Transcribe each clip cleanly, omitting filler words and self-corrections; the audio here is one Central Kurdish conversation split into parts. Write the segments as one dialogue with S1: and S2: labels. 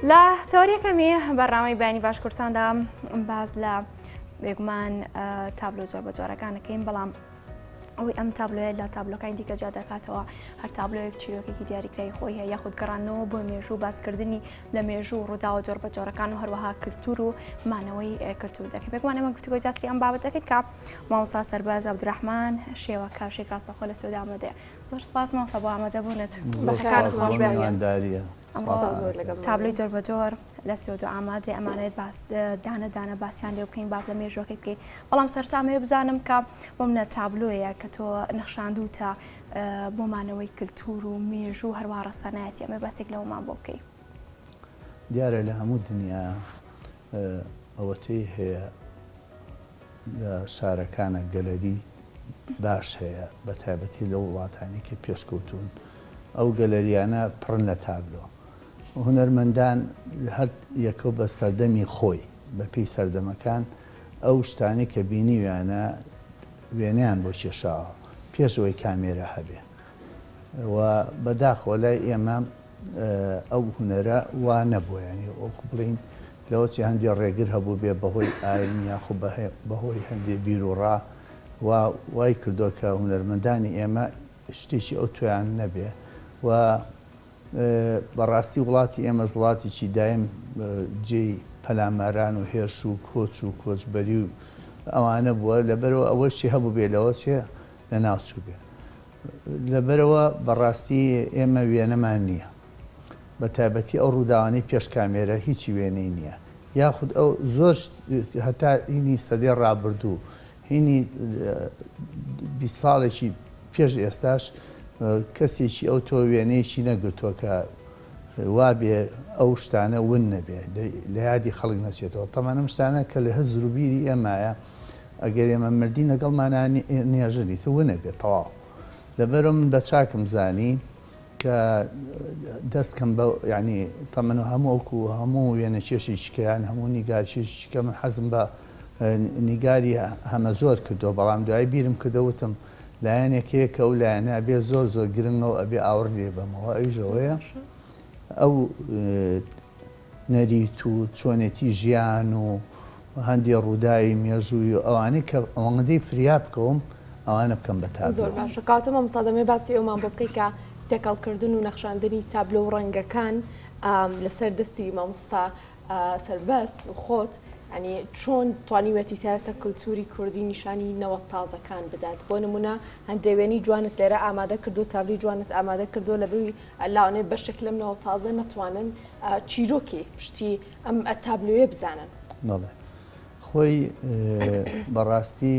S1: لە تەوەریەکەمی بەڕامەی بەیانی باشکورساندا باز لە بێگومان تابلۆ جۆربەجۆرەکانەکەین بەڵام ئەوەی ئەم تابلۆیە لە تابلۆکانی دیکە جا دەکاتەوە هەر تابلۆیەک چیرۆکێکی دیاریکرای خۆی هەیە یاخود گەڕانەوە بۆ مێژوو باسکردنی لە مێژوو و ڕوودا و جۆربەجۆرەکان و هەروەها کلتور و مانەوەی کلتور دەکەین بێگومان ئێمە گفتوگۆی زیاتری ئەم بابەتەکەیت کە مامۆستا سەرباز عەبدوڕەحمان شێوە کاشێک ڕاستەخۆ لە سوێدا ئامادەیە زۆر سپاس مامۆستا بۆ ئامادەبوونت تابلۆی جۆربەجۆر لە سوێد و ئامادە ئەمانێت دانە دانە باسییان لێ بکەین باز لە مێژوەکەی بکەین بەڵام سەرتامەیە بزانم کە بۆ منە تابلۆیە کە تۆ نەخشاندوتە بۆمانەوەی کلتور و مێژوو و هەروە ڕەسەنایەتی ئەمە باسێک لەومان بۆ بکەی
S2: دیارە لە هەموو دنیا ئەوەتەی هەیە لە شارەکانە گەلەری باش هەیە بە تایبەتی لە وڵاتانی کە پێشکەوتون ئەو گەلەریانە پڕن لە تابلۆ هونەرمەندان هەر یەکە بە سەردەمی خۆی بە پێی سەردەمەکان ئەو شتانی کە بینیویانە وێنەیان بۆ کێشاوە پێشەوەی کامێرە هەبێ و بەداخۆ لای ئێمە ئەو هونەرە وا نەبووە ینی وەکو بڵین لەوەچی هەندی ڕێگر هەبوو بێ بەهۆی ئاین یاخۆ بەهۆی هەندێک بیرروڕا وای کردو کە هونەرمەندانی ئێمە شتێکی ئەو تویان نەبێ و بەڕاستی وڵاتی ئێمەش وڵاتێکی دایم جێی پەلاماران و هێرش و کۆچ و کۆچبەری و ئەوانە بووە لەبەرەوە ئەوەشی هەبوو بێ لەوە چێ لە ناوچوو بێ لەبەرەوە بەڕاستی ئێمە وێنەمان نییە بە تایبەتی ئەو ڕووداوانەی پێش کامێرە هیچی وێنەی نییە یاخود ئەو زۆر هەتا هینی سەدەی ڕابردوو هینی 20 ساڵێکی پێش ئێستاش کەسێکی ئەو تۆ وێنەیەکی نەگرتووە کە وابێ ئەو شتانە ون نەبێ لە یادی خەڵک نەچێتەوە تەمانە شتانە کە لە هەزر و بیری ئێمایە ئەگەر ئێمە مردی لەگەڵمانە نێژەنی تە ون نەبێت تەواو لەبەرە من بە چاکم زانی کە دەستکەم بە ینی تەمەنە هەمووکو هەموو وێنە کێشی شکیان هەموو نیگار چێشکە من حەزم بە نیگاری هەمە زۆر کردو بەڵام دوای بیرم کردەوتم لایەنێکەیە کە ئەو لایەنە ئەبێ زۆر زۆر گرنگەوە ئەبێ ئاور لێ بەمەوە ئەوژەوەیە ئەو نەریت و چۆنێتی ژیان و هەندێک ڕووداوی مێژووی و ئەوانەی کە ئەوەندەی فریا بکەوم ئەوانە بکەم بە تابلۆ
S3: زۆر باشە کاتەمە مستادەمەی باسی ئەومان بۆ بکەی کە تێکەڵکردن و نەخشاندنی تابلۆ و ڕەنگەکان لەسەر دەستی مامۆستا سەربەست و خۆت ینی چۆن توانیوەتی سیاسە کللتوری کوردی نیشانی نەوە تازەکان بدات بۆ نمونە هەندێوێنی جوانت لێرە ئامادە کردو تابلی جوانت ئامادە کردو لە بروی لاوانەیە بەشێک لەم نەوە تازە نەتوانن چیرۆکی پشتی ئەم تابلوێ بزانن
S2: نڵێ خۆی بەڕاستی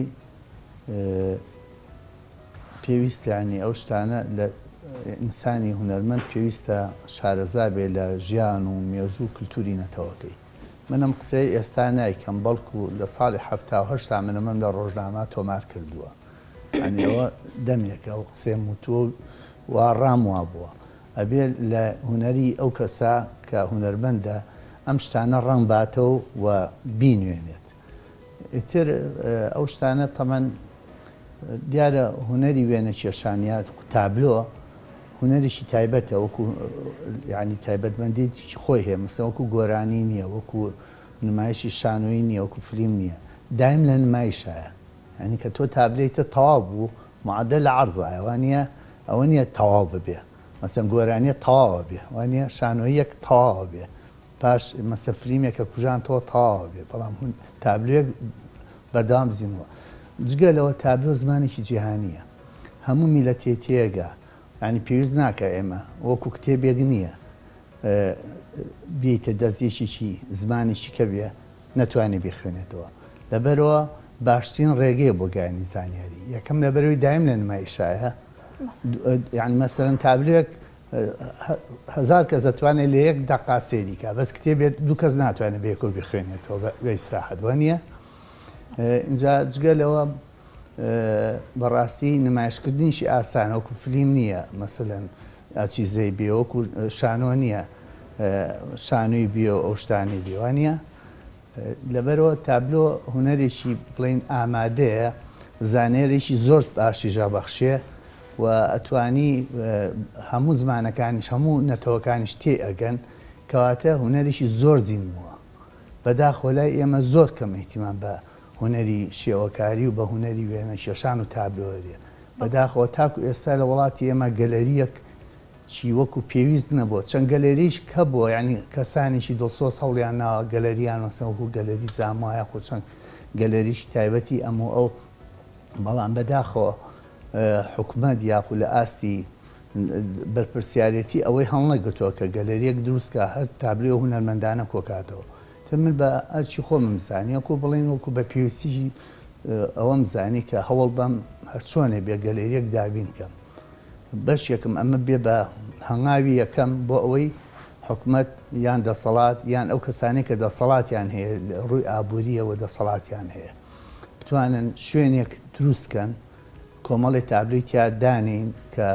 S2: پێویستە ینی ئەو شتانە لە ئینسانی هونەرمەند پێویستە شارەزا بێ لە ژیان و مێژوو کللتوری نەتەوەکەی منم قسەی ئێستا نایکەم بەڵکو لە ساڵی ه8 منەمەم لە ڕۆژنامە تۆمار کردووە ئەنیەوە دەمێکە ئەو قسێ وتووە وا ڕام وا بووە ئەبێ لە هونەری ئەو کەسا کە هونەرمەندە ئەم شتانە ڕەنگ باتەوە و بینوێنێت ئیتر ئەو شتانە تەمەەن دیارە هونەری وێنە کێشانیات تابلۆ هونەرێکی تایبەتە وەکو ینی تایبەتمەندی خۆی هەیە مەسە وەکو گۆرانی نییە وەکو نمایشی شانۆیی نییە وەکو فلیم نییە دایم لە نمایشایە ینی کە تۆ تابلێتە تەواو بوو معدە لە عەرزایە وانە ئەوە نییە تەواو ببێ مەسەن گۆرانیە تەواوە بێ وانە شانۆیەک تەواوە بێ پاش مەسە فلیمێکە کوژانتەوە تەواوە بێ بەڵام تابلوێک بەردەوام بزینەوە جگە لەوە تابلۆ زمانێکی جیهانیە هەموو میلەتێ تێگە ینی پێویست ناکە ئێمە وەکو کتێبێک نییە بێتە دەستێکێکی زمانێکی کە بێ نەتوانێت بخوێنێتەوە لەبەرەوە باشترین ڕێگەیە بۆ گایانی زانیاری یەکەم لەبەرەوەی دایم لە نمایشایە یعنی مەسەرەن تابلێک هەزار کەس دەتوانێت لە یەک دەقا سێریکە بەس کتێبێت دوو کەس ناتوانێت بێکۆ بخوێنێتەوە بە ئیسراحەت وانە اینجا جگەلەوە بەڕاستی نمایشکردنیشی ئاسانە وەکو فلیم نییە مەسەلەن چیزەی بێ وەکو شانۆ نییە شانووی بێ و ئەو شتانی بێوانە لەبەرەوە تابلۆ هونەرێکی بڵین ئامادەیە زانێرێکی زۆر باشی ژابەخشێ و ئەتوانی هەموو زمانەکانیش هەموو نەتەوەکانیش تێ ئەگەن کە کەواتە هوەرێکی زۆر زیینمەوە بەداخۆ لای ئێمە زۆر کەم ئیتیمان بە هوەری شێوەکاری و بە هوەری وێنە کێشان و تابلۆەرێ بەداخەوە تاکو ئێستا لە وڵاتی ئێمە گەلەریەک چی وەکو پێویست نەبووە چەند گەلەریش کە بووە ینی کەسانێکی دڵسۆز هەوڵیان ناوە گەلەریان وەسەوەکو گەلەری زامایە خۆ چەند گەلەریشی تایبەتی ئەمە ئەو بەڵام بەداخەوە حکومەت یاخو لە ئاستی بەرپرسیارەتی ئەوەی هەڵ نەگرتووە کە گەلەریەک دروستکە هەر تابلێ و هونەرمەندانە کۆکاتەوە من بە ئەرچی خۆم مزانی وەکو بڵین وەکو بە پێویستیژی ئەوەم زانی کە هەوڵ بەم هەرچۆنێ بێ گەلەریەک دابین کەم بەش یەکەم ئەمە بێ بە هەنگاوی یەکەم بۆ ئەوەی حکومەت یان دەسەڵات یان ئەو کەسانی کە دەسەڵاتیان هەیە ڕووی ئابوووریەوە دەسەڵاتیان هەیە بتوانن شوێنێک دروستکەن کۆمەڵی تابلوی تیا دانین کە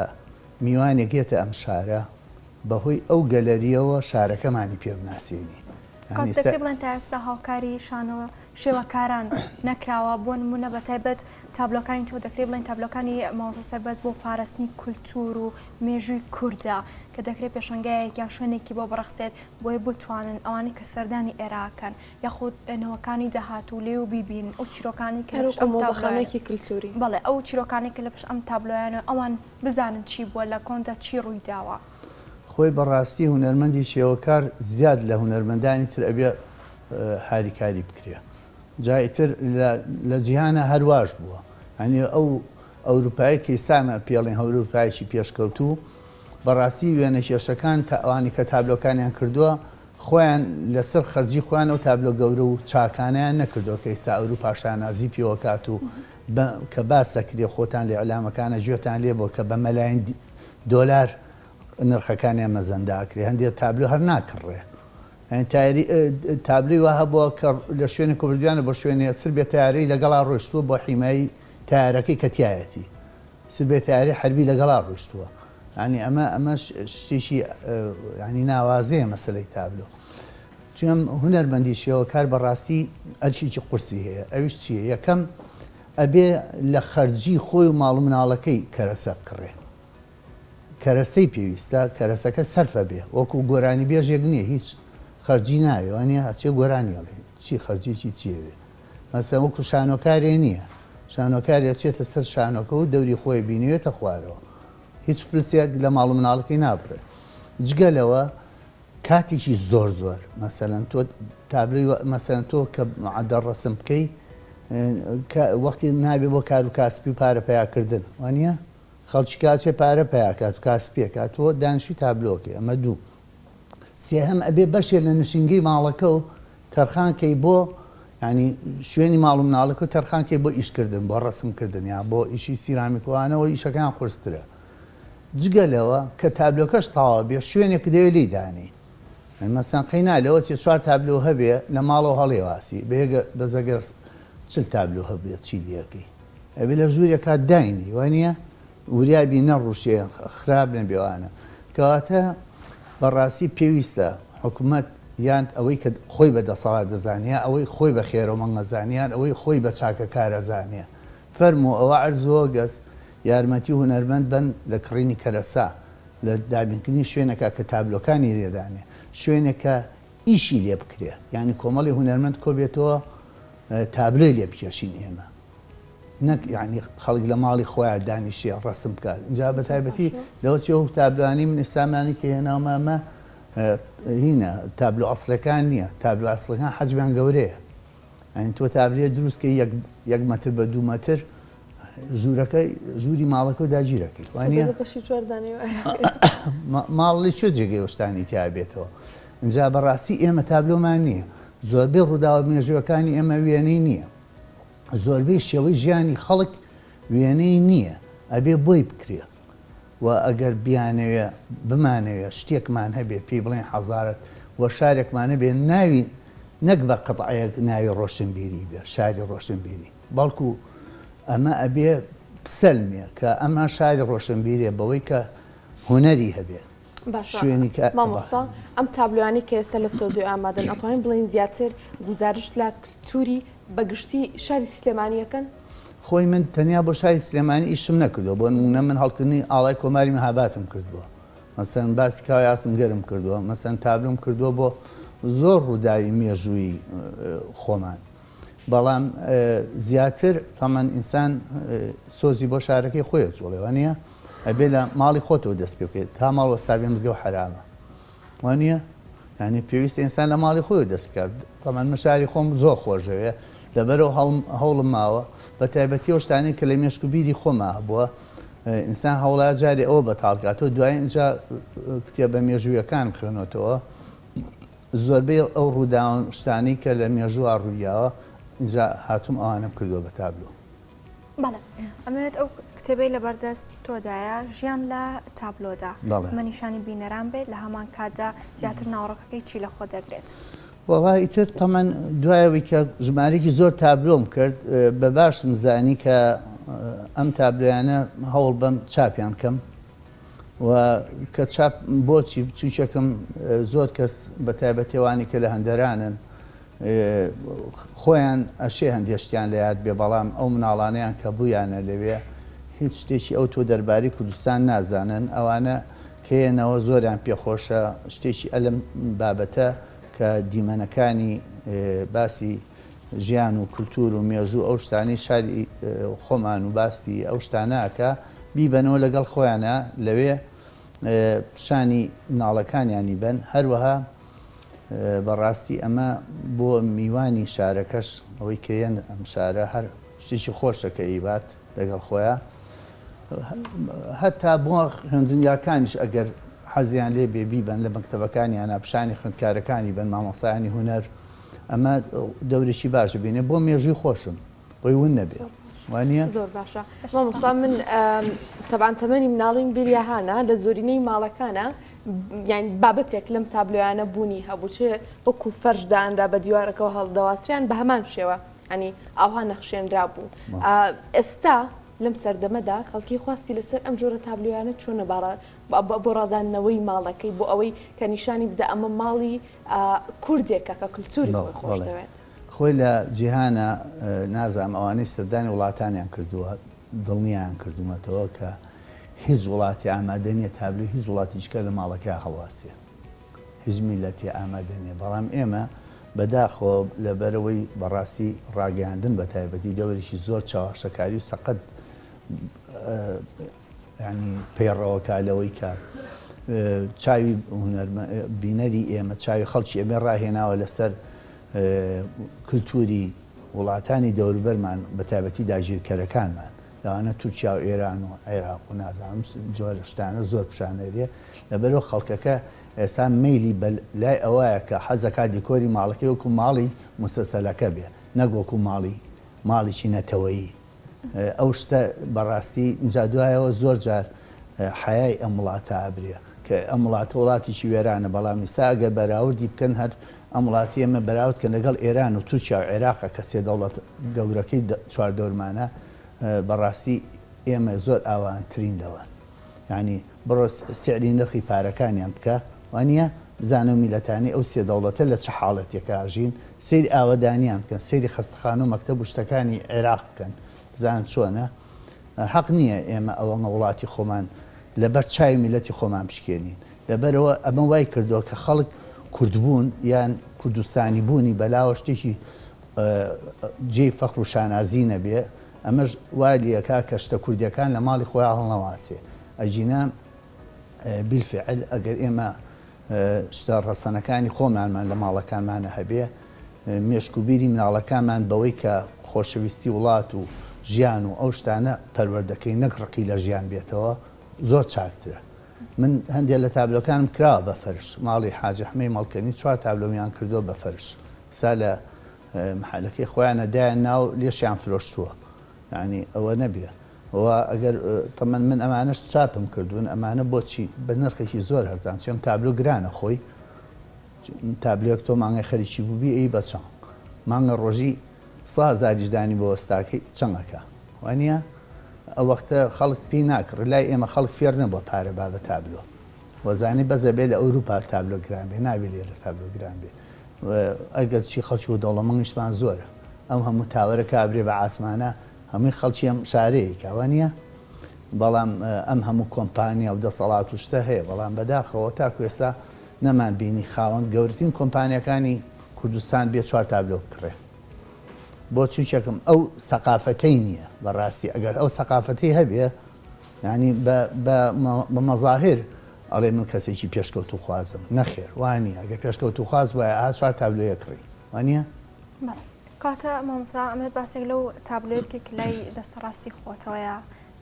S2: میوانێک گێتە ئەم شارە بەهۆی ئەو گەلەریەوە شارەکەمانی پێ بناسیێنی
S1: دەکرێت بڵێن تا ئێستا هاوکاری شانەوە شێوەکاران نەکراوە بۆ نمونە بەتایبەت تابلۆکانی تۆ دەکرێت بڵێن تابلۆکانی ماوەسە سەربەست بۆ پاراستنی کولتور و مێژووی کووردا کە دەکرێت پێشەنگایەکیان شوێنێکی بۆ بڕخسێت بۆی بتوانن ئەوانی کە سەردانی ئێراکەن یاخود نەوەکانی داهات و لێ و بیبین ئەو چیرۆکانی کە
S3: مۆزەخانەیەکی کللتوری
S1: بەڵێ ئەو چیرۆکانی کە لە پشت ئەم تابلۆیانە ئەوان بزانن چی بووە لە کۆندا چی ڕووی داوە
S2: خۆی بەڕاستی هونەرمەندی شێوەکار زیاد لە هونەرمەندانی تر ئەبێ هاریکاری بکرێ جایتر لە جیهانە هەرواش بووە هەنی ئەو ئەوروپایی کەیسامە پێڵێن هەوروپایکی پێشکەوتوو بەڕاستی وێنە کێشەکان تاوانی کە تابلۆکانیان کردووە خۆیان لەسەر خەرجی خۆیان و تابلۆ گەورە و چاکانیان نەکردەوە کە ئێستا ئەوروپا شانازی پێوەکات و کە باسەکرێ خۆتان لە ئەلامەکانە گوێتان لێ بۆ کە بە مەلایەن دۆلار نرخەکانیان مەزەنداکرێ هەندێک تابلو هەر ناکڕێ تابلی وە هەبووە کە لە شوێنی کوردیانە بۆ شوێنێ سربێ تیاری لەگەڵا ڕۆیشتووە بۆ حیمایی تارەکەی کەتیایەتی سربێ تیاری حربی لەگەڵا ڕۆیشتووە ینی ئەمە شتێکی ینی ناوازەیە مەسلەی تابلۆ چۆن هونەرمەندی شێوەکار بەڕاستی ئەرچێکی قورسی هەیە ئەویش چییە یەکەم ئەبێ لە خەرجی خۆی و ماڵ و مناڵەکەی کەرەسە بکڕێ کەرەسەی پێویستە کەرەسەکە سەرفە بێ وەکو گۆرانی بێژێک نییە هیچ خەرجی ناوێ وانە هەچێ گۆرانیڵێ چی خەرجێکی چیەوێ مەسەڵەن وەکو شانۆکارێ نییە شانۆکارێ چێتە سەر شانۆکە و دەوری خۆی بینوێتە خوارەوە هیچ فلسێک لە ماڵ و مناڵەکەی نابڕێ جگەلەوە کاتێکی زۆر زۆر مەسەڵەن تۆ تابلوی مەسەڵەن تۆ کە عەدە ڕەسم بکەی وەختی نابێ بۆ کار و کاسبی و پارە پیاکردن وانە خەڵکی کاتێ پارە پیاکات و کاسپێکات تۆ دانیشی تابلۆکێ ئەمە دوو سێهەم ئەبێ بەشێ لە نشینگەی ماڵەکە و تەرخانکەی بۆ ینی شوێنی ماڵ و مناڵەکە و تەرخانکەی بۆ ئیشکردن بۆ ڕەسمکردن یا بۆ ئیشی سیرامیکوانەوە ئیشەکان قورسترە جگەلەوە کە تابلۆکەش تاوا بێ شوێنێک دەوێت لی دانی مەسەڵەن قەینالەوە چێ چوار تابلۆ هەبێ لە ماڵەوە هەڵێواسی بەزەگەر چل تابلۆ هەبێت چی دیەکەی ئەبێ لە ژوورێکا داینی وانە وریابی نەڕوشێ خراپ لە بێوانە کەواتە بەڕاستی پێویستە حکوومەت یان ئەوەی کە خۆی بە دەسەڵات دەزانیا ئەوەی خۆی بە خێرەمەنگەزانیان ئەوەی خۆی بە چاکەکارەزانێ فەرموو ئەوە ئەرزۆ گەس یارمەتی هونەرمەند بن لە کڕینی کەرەسا لە دابینکردنی شوێنەکە کە تابلۆکانی لێدانێ شوێنێکە ئیشی لێ بکرێ ینی کۆمەڵی هونەرمەند کۆبێتەوە تابلۆی لێ بکێشین ئێمە نەک یعنی خەڵک لە ماڵی خۆیان دانیشێ ڕەسم بکات اینجا بە تایبەتی لەوە چێ و تابلوانی من ئێستامانی کە هێناومامە هینە تابلو ئەسڵەکان نییە تابلو ئەسڵەکان حەجمیان گەورەیە ئەین تۆ تابلێ دروستکە 1 مەتر بە 2 مەتر ژوورەکەی ژووری ماڵەکە و داگیرەکەی وانە ماڵی چۆ جێگەی وەشتانی تیابێتەوە اینجا بەڕاستی ئێمە تابلۆمان نییە زۆربەی ڕووداوە مێژوەکانی ئێمە وێنەی نییە زۆربەی شێوەی ژیانی خەڵک وێنەی نییە ئەبێ بۆی بکرێ و ئەگەر بیانەوێ بمانەوێ شتێکمان هەبێ پێی بڵێن حەزارەت وە شارێکمانە بێ ناوی نەک بە قەتعەیەک ناوی ڕۆشنبیری بێ شاری ڕۆشنبیری بەڵکو ئەمە ئەبێ پسەلمێ کە ئەمە شاری ڕۆشنبیریە بەوەی کە هونەری هەبێ شوێنی
S3: مامۆستا ئەم تابلوانی کە ئێستا لە سۆدوی ئامادەن ئەتوانین بڵین زیاتر گزارش لە کللتوری بەگشتی شاری سلێمانیەکەن
S2: خۆی من تەنیا بۆ شاری سلێمانی ئیشم نەکردەوە بۆ نمونە من هەڵکردنی ئاڵای کۆماری مەهاباتم کردبووە مەسەن باسی کاوی ئاسم گەرم کردووە مەسەن تابلۆم کردووە بۆ زۆر ڕووداوی مێژووی خۆمان بەڵام زیاتر تەمەەن ئینسان سۆزی بۆ شارەکەی خۆیە جوڵێوە نیە ئەبێ لە ماڵی خۆتەوە دەست پێ بکەیت تا ماڵ وەستابێ مزگە و حرامە وانە ینی پێویست ئینسان لە ماڵی خۆی دەست بکات تەمەەن مەشاری خۆم زۆر خۆشەوێ لەبەرەوە هەوڵم ماوە بە تایبەتی ئەو شتانی کە لە مێشک و بیری خۆما بووە ئینسان هەوڵات جارێ ئەوە بەتاڵکاتەوە دوای اینجا کتێبە مێژوویەکان بخوێنەوە زۆربەی ئەو ڕووداوە شتانی کە لە مێژووە ڕوویاوە اینجا هاتووم ئەوانم کردووە بە تابلۆ.
S1: بەڵێ ئەمەوێت ئەو کتێبەی لە بەردەست تۆدایە ژیان لە تابلۆدا مەنیشانی بینەران بێت لە هەمان کاتدا زیاتر ناوەڕەکەی چی لە خۆ دەگرێت.
S2: وەڵای ئیتر تەمەەن دوایەوەی کە ژمارەی زۆر تابلۆم کرد بە باشم زانی کە ئەم تابلۆیانە هەوڵ بەم چاپیان کەم و کە چاپ بۆچی بچوچەکەم زۆر کەس بە تایبەتێوانی کە لە هەندەرانن خۆیان ئەشێ هەندێشتیان لە یاد بێ بەڵام ئەو مناڵانەیان کە بوویانە لەوێ هیچ شتێکی ئەو تۆ دەرباری کوردستان نازانن ئەوانە کێنەوە زۆریان پێخۆشە شتێکی ئەلم بابەتە کە دیمەنەکانی باسی ژیان و کولتور و مێژوو ئەو شتانی شاری خۆمان و باسی ئەو شتانەکە بیبەنەوە لەگەڵ خۆیانە لەوێ پیشانی مناڵەکانیانی بن هەروەها بەڕاستی ئەمە بۆ میوانی شارەکەش ئەوەی کەیەن ئەم شارە هەر شتێکی خۆشەکە ئیبات لەگەڵ خۆیان هەتا بۆ خوێندنیاکانیش ئەگەر حەزیان لێ بێ بیبن لە مەکتەبەکانیان پیشانی خوێندکارەکانی بن مامۆستایانی هونەر ئەمە دەورێکی باشە بینێ بۆ مێژووی خۆشم بۆی ون نەبێ وانە
S3: زۆر باشە مامۆستا من تەبان تەمەنی مناڵیم بیریاهانە لە زۆرینەی ماڵەکانە یان بابەتێک لەم تابلۆیانە بوونی هەبوو چ وەکو فەرشدانرا بە دیوارەکەەوە هەڵدەواسریان بە هەمان شێوە ئەنی ئاها نەخشێنرا بوو ئێستا لەم سەردەمەدا خەڵکی خواستی لەسەر ئەم جۆرە تابلۆیانە چۆنە بۆ ڕازاندنەوەی ماڵەکەی بۆ ئەوەی کە نیشانی بدە ئەمە ماڵی کوردێکە کە کولتوری خۆش دەوێت
S2: خۆی لە جیهانە نازام ئەوانەی سەردانی وڵاتانیان کردووە دڵنیان کردومەتەوە کە هیچ وڵاتی ئامادەنیە تابلو هیچ وڵاتیشکە لە ماڵەکە هەڵواستێ هیچ میلەتی ئامادەنیە بەڵام ئێمە بەداخۆ لەبەرەوەی بەڕاستی ڕاگەاندن بە تایبەتی دەورێکی زۆر چاوەشەکاری و سەقەت ینی پەیڕەوەکالەوەی کە چاوی بینەری ئێمە چاوی خەڵکی ئێمە ڕاهێناوە لەسەر کولتوری وڵاتانی دەوروبەرمان بە تایبەتی داگیرکەرەکانمان لەوانە تورکیا و ئێران و عێراق و نازانم جۆرە شتانە زۆر پیشانەریە لەبەرەوە خەڵکەکە ئێستا مەیلی لای ئەوەیە کە حەزەکە دیکۆری ماڵەکەی وەکو ماڵی مسەسەلەکە بێ نەگۆکو ماڵێکی نەتەوەیی ئەو شتە بەڕاستی اینجا دوایەوە زۆر جار حیای ئەم وڵاتە ئابرێ کە ئەم وڵاتە وڵاتیشی وێرانە بەڵام ئێستا ئەگەر بەراوردی بکەن هەر ئەم وڵاتی ئێمە بەراورد کە لەگەڵ ئێران و تورکیا و عێراقە کە سێ دەوڵەت گەورەکەی چواردەورمانە بەڕاستی ئێمە زۆر ئاوانترین لەوە یعنی بڕۆ سعری نرخی پارەکانیان بکە وانە بزانە و میلەتانی ئەو سێ دەوڵەتە لە چه حاڵەتێکە ئاژین سەیری ئاوەدانیان بکەن سەیری خەستەخانە و مەکتەب و شتەکانی عێراق بکەن بزان چۆنە حەق نییە ئێمە ئەوەنە وڵاتی خۆمان لەبەر چاوی میلەتی خۆمان پشکێنین لەبەرەوە ئەمە وای کردووە کە خەڵک کوردبوون یان کوردستانی بوونی بەلاوە شتێکی جێی فەخر و شانازی نەبێ ئەمەش وای لەکە کە شتە کوردیەکان لە ماڵی خۆیان هەڵنەواسێ ئەجینە بیلفعل ئەگەر ئێمە شتە ڕەسەنەکانی خۆمانمان لە ماڵەکانمانە هەبێ مێشک و بیری مناڵەکانمان بەوەی کە خۆشەویستی وڵات و ژیان و ئەو شتانە پەروەردەکەی نەک ڕقی لە ژیان بێتەوە زۆر چاکترە من هەندێک لە تابلۆکانم کراوە بە فەرش ماڵی حاجە حمەی مەڵکەنی 4 تابلۆمیان کردو بە فەرش سا لە محلەکەی خۆیانە دایان ناو لێشیان فرۆشتووە یعنی ئەوە نەبێ ئەوە ئەگەر تەمەەن من ئەمانش چاپم کردوون ئەمانە بۆچی بە نرخێکی زۆر هەرزان چێم تابلو گرانە خۆی تابلۆک تۆ مانگە خەریکی بووبی ئەی بە چەند مانگە ڕۆژی 100,000 بۆ وەستاکەی چەندەکە وانە ئەو وەختە خەڵک پێی ناکڕ لای ئێمە خەڵک فێر نەبووە پارە با بە تابلۆ وەزانی بەزە بێ لە ئەوروپا تابلۆ گران بێ نابێ لێ لە تابلۆ گران بێ ئەگەر چی خەڵکی و دەوڵەمەنگیشمان زۆرە ئەم هەموو تاوەرە کابرێ بە ئاسمانە هەمووی خەڵکی ئەم شارەیە کاوانە بەڵام ئەم هەموو کۆمپانیا و دەسەڵات و شتە هەیە بەڵام بەداخەوە تاکو ئێستا نەمان بینی خاوەن گەورەترین کۆمپانیەکانی کوردستان بێ 4 تابلۆ بکڕێ بۆ چونچێکم ئەو سەقافەتەی نییە بەڕاستی ئەگەر ئەو سەقافەتی هەبێ ینی بە مەظاهر ئەڵێ من کەسێکی پێشکەوت و خوازم نەخێر وانە ئەگە پێشکەوت و خواز وایە 4 تابلۆیە کڕی وانە؟
S1: کاتە مامۆستا ئەمێت باسێک لەو تابلۆیەکێک لای دەستەڕاستی خۆتەوەیە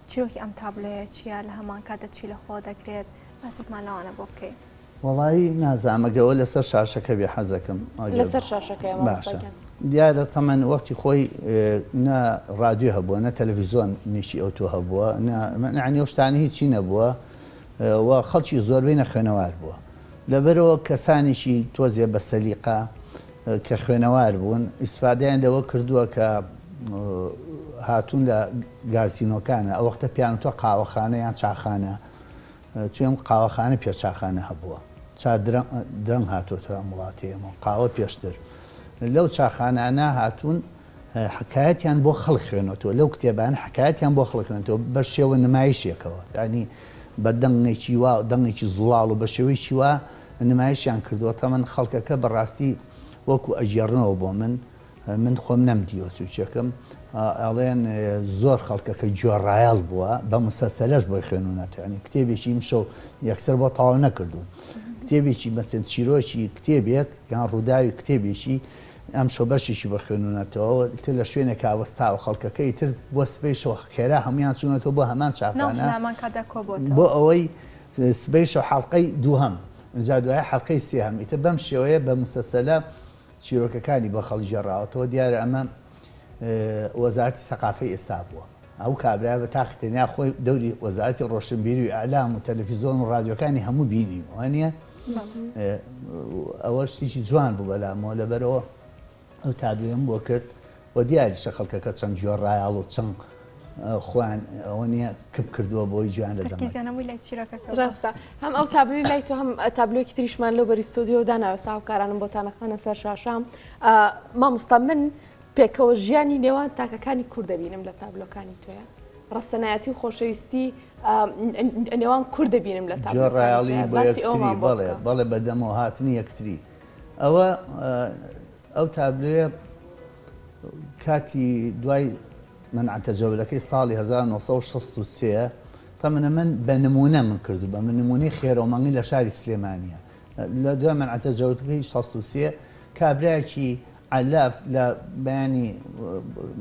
S1: چیرۆکی ئەم تابلۆیە چیە لە هەمان کاتە چی لە خۆ دەکرێت باسێکمان لەوانە بۆ بکەین
S2: وڵایی نازانمەگەەوە لەسەر شاشەکە بێ حەزەکەم
S3: لەسەر شاشەکە
S2: باشە دیارە تەمەەن وەختی خۆی نە رادیۆ هەبووە نە تەلەڤیزۆن نیشی ئۆتۆ هەبووە نعنی شتانی هیچی نەبووە و خەڵکی زۆربەی نەخوێنەوار بووە لەبەرەوە کەسانێکی تۆزێ بە سەلیقا کە خوێنەوار بوون ئیسفادیان لەوە کردووە کە هاتوون لە گازینۆکانە ئەو وەختە پیان تۆ قاوەخانە یان چاخانە چێم قاوەخانە پێچاخانە هەبووە درەنگ هاتوۆتە وڵاتێمە قاوە پێشتر لەو چاخانانە هاتوون حکایەتیان بۆ خەڵک خوێنەوە لەو کتێبان حکایەتیان بۆ خەڵک خوێنێتەوە بە شێوە نمایشێکەوە ینی بە دەنگێکی وا دەنگێکی زوڵاڵ و بە شێوەیەکی وا نمایشیان کردووە تەمەن خەڵکەکە بەڕاستی وەکو ئەجێڕنەوە بۆ من خۆم نەمدیوە چوچەکەم ئەڵێن زۆر خەڵکەکە گوێڕایەڵ بووە بە مسەسەلەش بۆی خوێنونەتە ینی کتێبێکی مشە یەکسەر بۆ تاوا نەکردوون کتێبێکی مەسن چیرۆکی کتێبێک یان ڕووداوی کتێبێکی ئەم شۆ بەشێکی بە خوێنونەتەوە تر لە شوێنێک ئاوەستاوە خەڵکەکەی تر بۆ سبەیشەوە خێرا هەمویان چوونەتەوە بۆ هەمان چاخانە بۆ ئەوەی سبەیشە حەڵقەی دووهەم جا دوای حەڵقەی سێهەم ئیتر بەم شێوەیە بە مسەسەلە چیرۆکەکانی بە خەڵک ژێڕاوەتەوە دیارە ئەمە وەزارەتی سەقافەی ئێستا بووە ئەو کابرا بە تاقیتەنیا خۆی دەوری وەزارەتی ڕۆشنبیری و ئەعلام و تەلەڤیزۆن و ڕادیۆکانی هەموو بینی وانە ئەوە شتێکی جوان بوو بەلامەوە لەبەرەوە ئەو تابلۆیم بۆ کرد و دیاریشە خەڵکەکە چەند گوێڕایەڵ و چەند خوان ئەوە نییە کپ کردووە بۆی جوان لە
S3: ڕاستە هەم ئەو تابلوی لای تۆ هەم تابلۆیەکی تریشمان لەو بەری ستۆدیۆ داناوە ساوکارانم بۆتانەخانە سەر شاشام مامۆستا من پێکەوە ژیانی نێوان تاکەکانی کورد دەبینم لە تابلۆکانی تۆیە ڕاستەنایەتی و خۆشەویستی نێوان کورد دەبینم لە
S2: گوێڕایەڵی بۆ یەکتری بەڵێ بەدەمەوە هاتنی یەکتری ئەوە ئەو تابلۆیە کاتی دوای منعتە جەولەکەی ساڵی 1963 تەمەنە من بە نمونە من کردو بە من نمونەی خێرەومەنگی لە شاری سلێمانیە لە دوای منعتە جەولەکەی 63 کابراایکی علاف لە بەیانی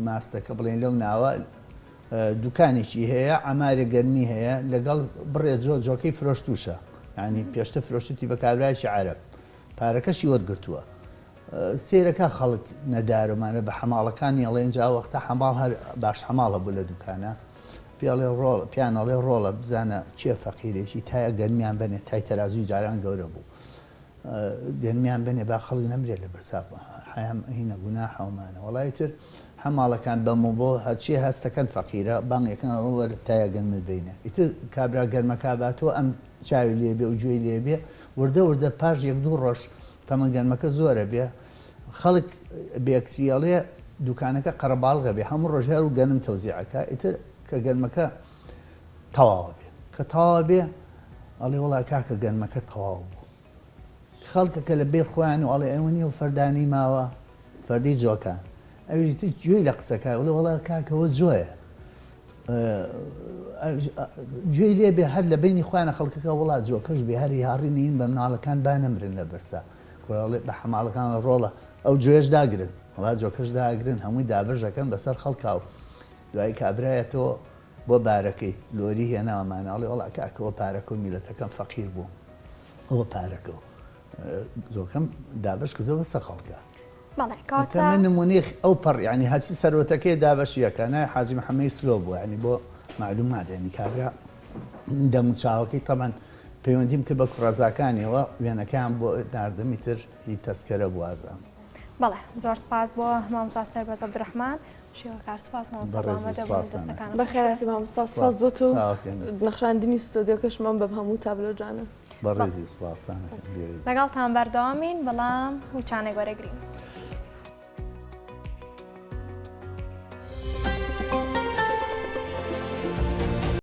S2: ماستەکە بڵێن لەو ناوە دوکانێکی هەیە ئەمارێ گەرمی هەیە لەگەڵ بڕێ جۆکەی فرۆشتوشە ینی پێشتە فرۆشتی بە کابراایکی عەرەب پارەکەشی وەرگرتووە سێرەکە خەڵک نەدارمانە بە حەماڵەکانی ئەڵێن جا وەختە حەماڵ هەر باش حەماڵە بوو لە دوکانە پیاڵێ ڕۆڵ پیانەڵێ ڕۆڵە بزانە چێ فەقیرێکی تایە گەرمیان بنێ تای تەرازوی جاران گەورە بوو گەرمیان بنێ با خەڵک نەمرێت لە بەرساپ حیام هینە گونا حومانە وڵای تر حەماڵەکان بەمە بۆ هەرچی هەستەکەن فەقیرە بانگێکەکان ڕوەر تایە گەرمت بینە ئیتر کابرا گەرمەکە باتەوە ئەم چاوی لێبێ و گوێی لێبێ وردە وردە پاش یەک دوو ڕۆژ تەمە گەرمەکە زۆرە بێ خەڵک بێکتریاڵێ دوکانەکە قەرەباڵغە بێ هەموو ڕۆژ هەر و گەرم تەوزیعەکە ئیتر کە گەرمەکە تەواو بێ کە تەواو بێ ئەڵێ وڵای کاکە گەرمەکە تەواو بوو خەڵکەکە لە بێر خۆیان و ئەڵێ ئەوە نیە و فەردانی ماوە فەردی جۆکان ئەویتر گوێی لە قسەکە وڵێ وڵای کاکەوە جۆیە گوێی لێ بێ هەر لە بینی خوانە خەڵکەکە وڵات جۆکەش بێ هەر یاڕی نین بە مناڵەکان با نەمرن لە بەرسا بە حەماڵەکان ڕۆڵە ئەو گوێش داگرن وڵات جۆکەش داگرن هەمووی دابژەکەن بەسەر خەڵکاو دوای کابرایەتەوە بۆ بارەکەی لۆری هێناوەمانەڵێ وڵا کاکەوە پارەکە و میلەتەکەم فەقیر بوو ئەوە پارەکە و زۆکەم دابش کردەوە بەسەر خەڵکە من نمونەی ئەو پەڕ ینی هەچی سەرۆتەکەی دابەشیەکە نای حاجی محەممەدی سلۆ بوو ینی بۆ معلومات ینی کابرا دەموچاوەکەی تەمان پەیوەندیم کرد بە کوڕەزاکانیەوە وێنەکان بۆ ناردەمی تر هی تەسکەرە بوو ئازام
S1: بەڵێ زۆر سپاس بۆ مامۆستا سەربەز عەبدوڕەحمان شێوەکار سپاس
S3: بەخێراتی مامۆستا سپاس بۆ تۆ نەخشاندنی ستۆدیۆکەشمان بە هەموو تابلۆ جانە
S2: بەڕێزی سپاسانە
S1: لەگەڵتان بەردەوامین بەڵام هوچانێک وەرەگرین